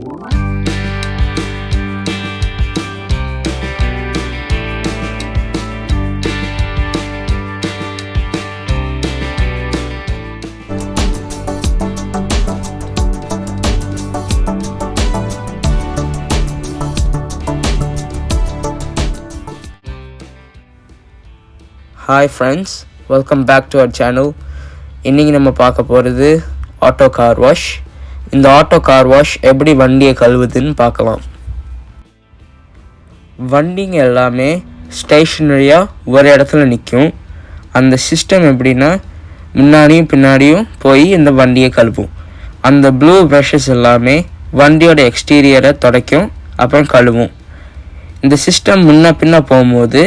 Hi friends, welcome back to our channel. இன்னைக்கு நம்ம பார்க்க போறது ஆட்டோ கார் வாஷ். இந்த ஆட்டோ கார் வாஷ் எப்படி வண்டியை கழுவுதுன்னு பார்க்கலாம். வண்டிங்க எல்லாமே ஸ்டேஷனரியா ஒரு இடத்துல நிற்கும். அந்த சிஸ்டம் எப்படின்னா முன்னாடியும் பின்னாடியும் போய் இந்த வண்டியை கழுவும். அந்த ப்ளூ ப்ரஷஸ் எல்லாமே வண்டியோட எக்ஸ்டீரியரை துடைக்கும், அப்புறம் கழுவும். இந்த சிஸ்டம் முன்ன பின்ன போகும்போது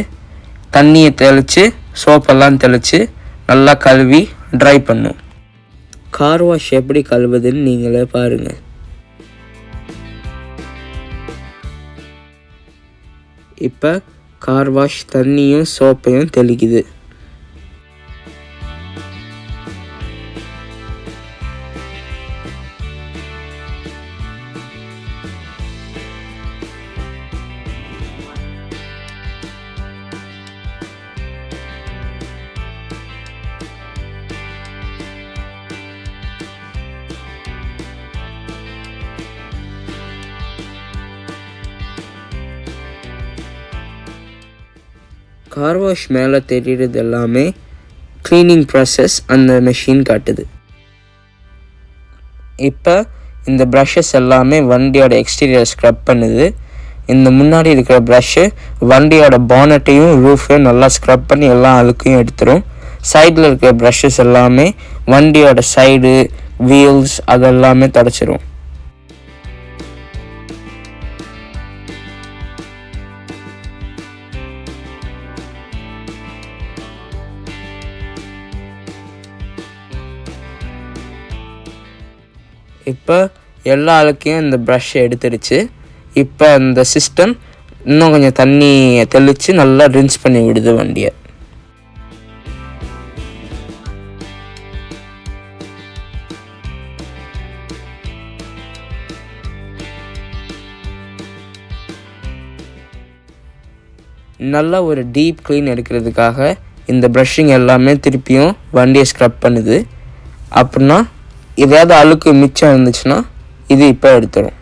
தண்ணியை தெளித்து சோப்பெல்லாம் தெளித்து நல்லா கழுவி ட்ரை பண்ணும். கார் வாஷ் எப்படி கழுவுதுன்னு நீங்களே பாருங்கள். இப்போ கார் வாஷ் தண்ணியும் சோப்பையும் தெளிக்குது. கார் வாஷ் மேலே தெரிகிறது எல்லாமே க்ளீனிங் ப்ராசஸ் அந்த மெஷின் காட்டுது. இப்போ இந்த ப்ரஷஸ் எல்லாமே வண்டியோட எக்ஸ்டீரியர் ஸ்க்ரப் பண்ணுது. இந்த முன்னாடி இருக்கிற ப்ரஷ்ஷு வண்டியோட பானட்டையும் ரூஃபையும் நல்லா ஸ்க்ரப் பண்ணி எல்லா அழுக்கையும் எடுத்துரும். சைடில் இருக்கிற ப்ரஷஸ் எல்லாமே வண்டியோட சைடு வீல்ஸ் அதெல்லாமே தொடச்சிரும். இப்போ எல்லா அழுக்கையும் இந்த ப்ரஷ் எடுத்துருச்சு. இப்போ அந்த சிஸ்டம் இன்னும் கொஞ்சம் தண்ணி தெளித்து நல்லா ரின்ஸ் பண்ணி விடுது வண்டியை. நல்லா ஒரு டீப் க்ளீன் எடுக்கிறதுக்காக இந்த ப்ரஷ்ஷிங் எல்லாமே திருப்பியும் வண்டியை ஸ்க்ரப் பண்ணுது. அப்படின்னா ஏதாவது அழுக்கு மிச்சம் இருந்துச்சுன்னா இது இப்போ எடுத்துரும்.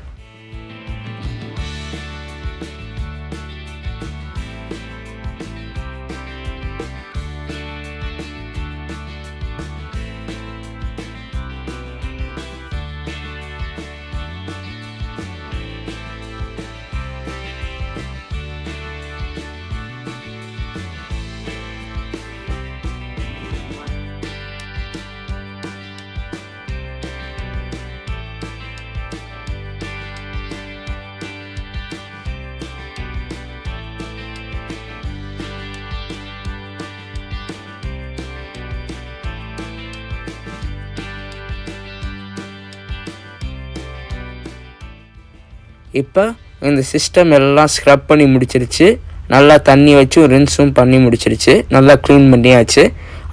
இப்போ இந்த சிஸ்டம் எல்லாம் ஸ்க்ரப் பண்ணி முடிச்சிருச்சு. நல்லா தண்ணி வச்சு ரின்ஸும் பண்ணி முடிச்சிருச்சு. நல்லா க்ளீன் பண்ணியாச்சு.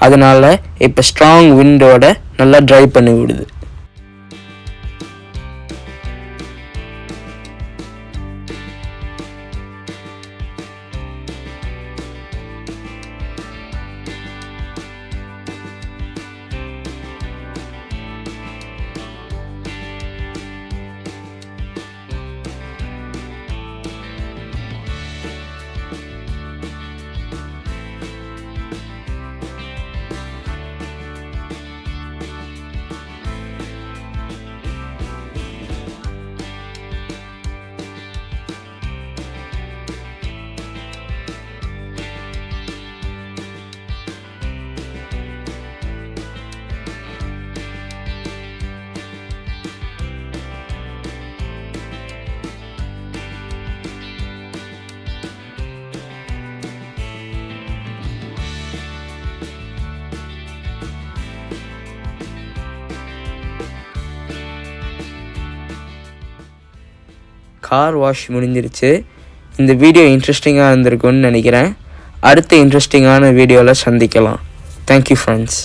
அதனால் இப்போ ஸ்ட்ராங் விண்டோட நல்லா ட்ரை பண்ணி விடுது. கார் வாஷ் முடிஞ்சிருச்சு. இந்த வீடியோ இன்ட்ரெஸ்டிங்காக இருந்திருக்குன்னு நினைக்கிறேன். அடுத்த இன்ட்ரெஸ்டிங்கான வீடியோவில் சந்திக்கலாம். Thank you friends.